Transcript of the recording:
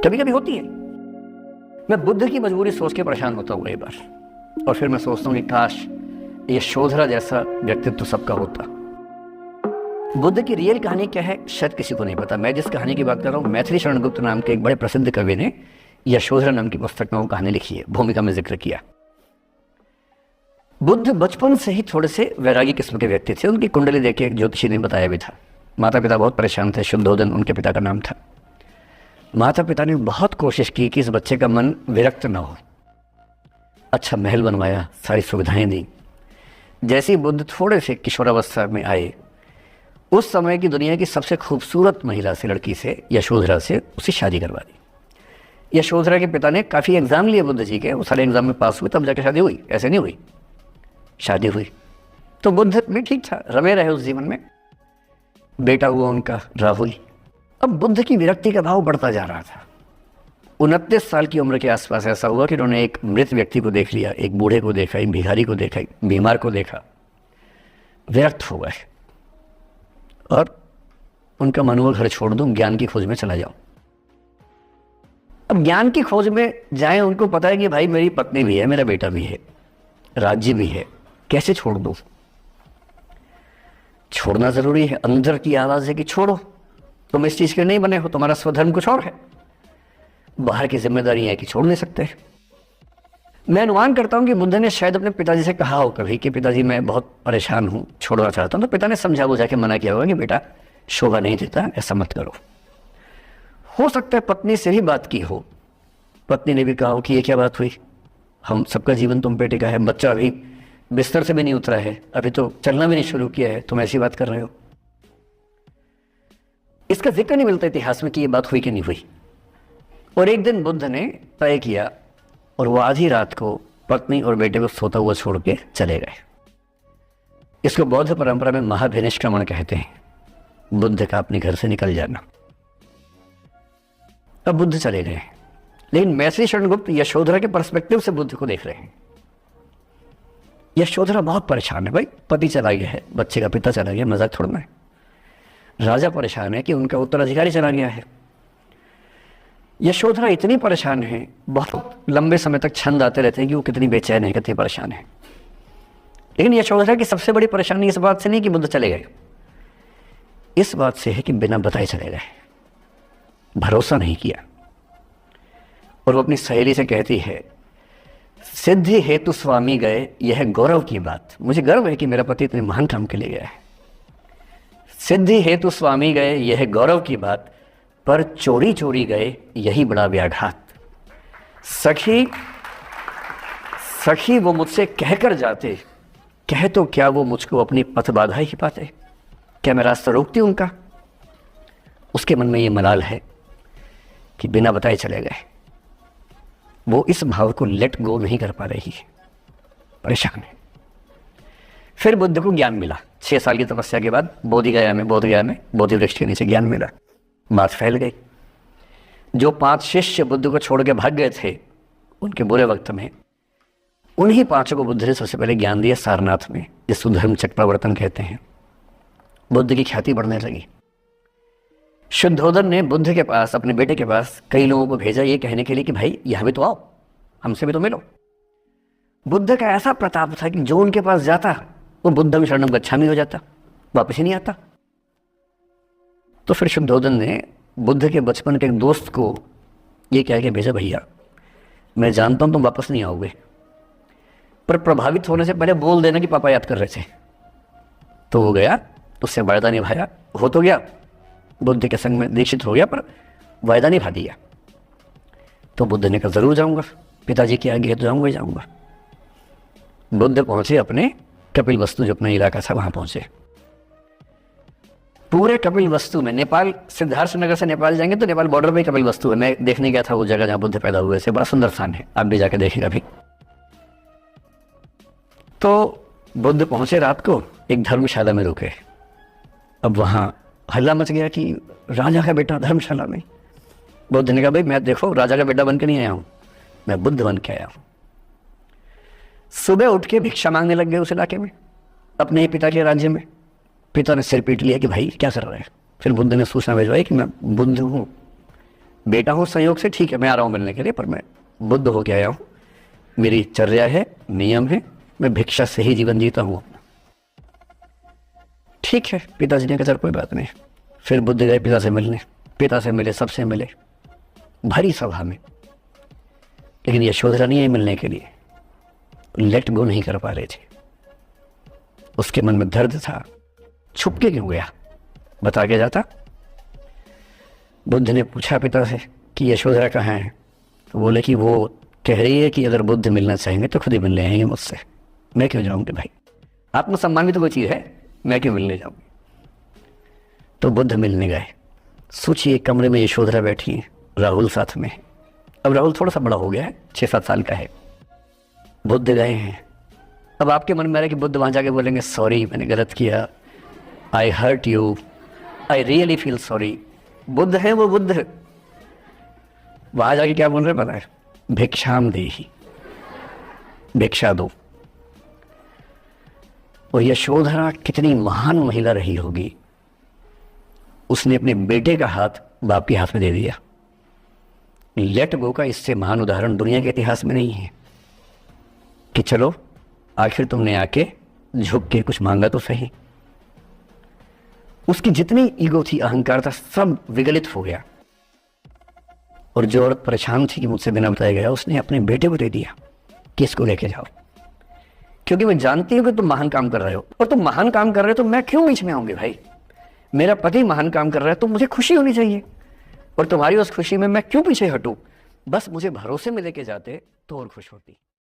कभी कभी होती है। मैं बुद्ध की मजबूरी सोच के परेशान होता हूँ कई बार, और फिर मैं सोचता हूँ कि काश ये शोधरा जैसा व्यक्तित्व सबका होता। बुद्ध की रियल कहानी क्या है शायद किसी को नहीं पता। मैं जिस कहानी की बात कर रहा हूँ, मैथिली शरण गुप्त नाम के एक बड़े प्रसिद्ध कवि ने यशोधरा नाम की पुस्तक में वो कहानी लिखी है, भूमिका में जिक्र किया। बुद्ध बचपन से ही थोड़े से वैरागी किस्म के व्यक्ति थे। उनकी कुंडली देख के एक ज्योतिषी ने बताया भी था। माता पिता बहुत परेशान थे, शुद्धोदन उनके पिता का नाम था। माता पिता ने बहुत कोशिश की कि इस बच्चे का मन विरक्त ना हो। अच्छा महल बनवाया, सारी सुविधाएं दी। जैसे ही बुद्ध थोड़े से किशोरावस्था में आए, उस समय की दुनिया की सबसे खूबसूरत महिला से, लड़की से, यशोधरा से उसकी शादी करवा दी। यशोधरा के पिता ने काफ़ी एग्जाम लिए बुद्ध जी के, वो सारे एग्जाम में पास हुए, तब जाकर शादी हुई, ऐसे नहीं हुई। शादी हुई तो बुद्ध भी ठीक था, रमे रहे उस जीवन में। बेटा हुआ उनका राहुल। अब बुद्ध की विरक्ति का भाव बढ़ता जा रहा था। 29 साल की उम्र के आसपास ऐसा हुआ कि उन्होंने एक मृत व्यक्ति को देख लिया, एक बूढ़े को देखा, एक भिखारी को देखा, एक बीमार को देखा। विरक्त हो गए और उनका मन हुआ घर छोड़ दूं, ज्ञान की खोज में चला जाऊं। अब ज्ञान की खोज में जाएं, उनको पता है कि भाई मेरी पत्नी भी है, मेरा बेटा भी है, राज्य भी है, कैसे छोड़ दूं? छोड़ना जरूरी है। अंदर की आवाज है कि छोड़ो, तुम इस चीज के नहीं बने हो, तुम्हारा स्वधर्म कुछ और है। बाहर की जिम्मेदारी है कि छोड़ नहीं सकते। मैं अनुमान करता हूं कि बुद्ध ने शायद अपने पिताजी से कहा हो कभी कि पिताजी मैं बहुत परेशान हूं, छोड़ना चाहता हूं। तो पिता ने समझा बुझा के मना किया होगा कि बेटा शोभा नहीं देता, ऐसा मत करो। हो सकता है पत्नी से भी बात की हो, पत्नी ने भी कहा हो कि ये क्या बात हुई, हम सबका जीवन तुम पे टिका है, बच्चा अभी बिस्तर से भी नहीं उतरा है, अभी तो चलना भी नहीं शुरू किया है, तुम ऐसी बात कर रहे हो। इसका जिक्र नहीं मिलता इतिहास में कि ये बात हुई कि नहीं हुई। और एक दिन बुद्ध ने तय किया और वो आधी रात को पत्नी और बेटे को सोता हुआ छोड़ के चले गए। इसको बौद्ध परंपरा में महाभिनिष्क्रमण कहते हैं, बुद्ध का अपने घर से निकल जाना। अब बुद्ध चले गए, लेकिन मैथिली शरण गुप्त यशोधरा के पर्सपेक्टिव से बुद्ध को देख रहे हैं। यशोधरा बहुत परेशान है, भाई पति चला गया है, बच्चे का पिता चला गया, मजाक छोड़ना है। राजा परेशान है कि उनका उत्तराधिकारी चला गया है। यशोधरा इतनी परेशान है, बहुत लंबे समय तक छंद आते रहते हैं कि वो कितनी बेचैन है, कितनी परेशान है। लेकिन यशोधरा की सबसे बड़ी परेशानी इस बात से नहीं कि बुद्ध चले गए, इस बात से है कि बिना बताए चले गए, भरोसा नहीं किया। और वो अपनी सहेली से कहती है, सिद्धि हेतु स्वामी गए, यह गौरव की बात। मुझे गर्व है कि मेरा पति इतने महान काम के लिए गया है। सिद्धि हेतु स्वामी गए, यह गौरव की बात, पर चोरी चोरी गए, यही बड़ा व्याघात। सखी वो मुझसे कहकर जाते, कह तो क्या वो मुझको अपनी पथ बाधा ही पाते, क्या मैं रास्ता रोकती उनका? उसके मन में ये मलाल है कि बिना बताए चले गए। वो इस भाव को लेट गो नहीं कर पा रही है, परेशान है। फिर बुद्ध को ज्ञान मिला 6 साल की तपस्या के बाद, बोधगया में बोधि वृक्ष के नीचे ज्ञान मिला, बात फैल गई। जो 5 शिष्य बुद्ध को छोड़ के भाग गए थे उनके बुरे वक्त में, उन्हीं 5 को बुद्ध ने सबसे पहले ज्ञान दिया सारनाथ में, जिसको धर्म चक्रवर्तन कहते हैं। बुद्ध की ख्याति बढ़ने लगी। शुद्धोदन ने बुद्ध के पास, अपने बेटे के पास कई लोगों को भेजा ये कहने के लिए कि भाई यहाँ भी तो आओ, हमसे भी तो मिलो। बुद्ध का ऐसा प्रताप था कि जो उनके पास जाता वो बुद्धं शरणं गच्छामि हो जाता, वापस ही नहीं आता। तो फिर शुद्धोदन ने बुद्ध के बचपन के एक दोस्त को ये कह के भेजा, भैया मैं जानता हूं तुम वापस नहीं आओगे, पर प्रभावित होने से पहले बोल देना कि पापा याद कर रहे थे। तो वो गया, उससे वायदा निभाया, हो तो गया, बुद्ध के संग में दीक्षित हो गया, पर वायदा निभा दिया। तो बुद्ध ने कहा जरूर जाऊंगा, पिताजी के आगे तो जाऊंगा ही जाऊंगा। बुद्ध पहुंचे अपने कपिल वस्तु, जो अपना इलाका था, वहां पहुंचे। पूरे कपिल वस्तु में, नेपाल सिद्धार्थ नगर से नेपाल जाएंगे तो नेपाल बॉर्डर पे कपिल वस्तु है। मैं देखने गया था वो जगह जहां बुद्ध पैदा हुए थे, बड़ा सुंदर स्थान है, आप भी जाके देखिएगा भी। तो बुद्ध पहुंचे रात को, एक धर्मशाला में रुके। अब वहां हल्ला मच गया कि राजा का बेटा धर्मशाला में। बुद्ध ने कहा भाई मैं देखो राजा का बेटा बन के नहीं आया हूं, मैं बुद्ध बन के आया हूं। सुबह उठ के भिक्षा मांगने लग गए उस इलाके में, अपने ही पिता के राज्य में। पिता ने सिर पीट लिया कि भाई क्या कर रहे हैं। फिर बुद्ध ने सूचना भिजवाई कि मैं बुद्ध हूँ, बेटा हूँ संयोग से, ठीक है, मैं आ रहा हूँ मिलने के लिए, पर मैं बुद्ध होके आया हूँ, मेरी चर्या है, नियम है, मैं भिक्षा से ही जीवन जीता हूँ अपना। ठीक है, पिताजी ने कहा चल कोई बात नहीं। फिर बुद्ध गए पिता से मिलने, पिता से मिले, सबसे मिले, भरी सभा में, लेकिन यशोधरा नहीं आई मिलने के लिए, लेट गो नहीं कर पा रहे थे। उसके मन में दर्द था, छुप के क्यों गया, बता के जाता। बुद्ध ने पूछा पिता से कि यशोधरा कहाँ है, तो बोले कि वो कह रही है कि अगर बुद्ध मिलना चाहेंगे तो खुद ही मिलने आएंगे मुझसे, मैं क्यों जाऊंगी भाई, आत्मसम्मान भी तो कोई चीज़ है, मैं क्यों मिलने जाऊंगी। तो बुद्ध मिलने गए। सोचिए कमरे में यशोधरा बैठी है, राहुल साथ में। अब राहुल थोड़ा सा बड़ा हो गया है, 6-7 साल का है। बुद्ध गए हैं। अब आपके मन में आ रहा है कि बुद्ध वहां जाके बोलेंगे सॉरी मैंने गलत किया, I hurt you, I really feel sorry. Buddha है वो बुद्ध, वहां जाके क्या बोल रहे पता है, भिक्षाम देहि, भिक्षा दो। और यशोधरा कितनी महान महिला रही होगी, उसने अपने बेटे का हाथ बाप के हाथ में दे दिया। लेट गो का इससे महान उदाहरण दुनिया के इतिहास में नहीं है कि चलो आखिर तुमने आके झुक के कुछ मांगा तो सही। उसकी जितनी ईगो थी, अहंकार था, सब विगलित हो गया। और जो औरत परेशान थी कि मुझसे बिना बताया गया, उसने अपने बेटे को दे दिया कि इसको लेके जाओ, क्योंकि मैं जानती हूं कि तुम महान काम कर रहे हो, और तुम महान काम कर रहे हो तो मैं क्यों बीच में आऊंगी भाई। मेरा पति महान काम कर रहा है तो मुझे खुशी होनी चाहिए, और तुम्हारी उस खुशी में मैं क्यों पीछे हटूं। बस मुझे भरोसे में लेके जाते तो और खुश होती।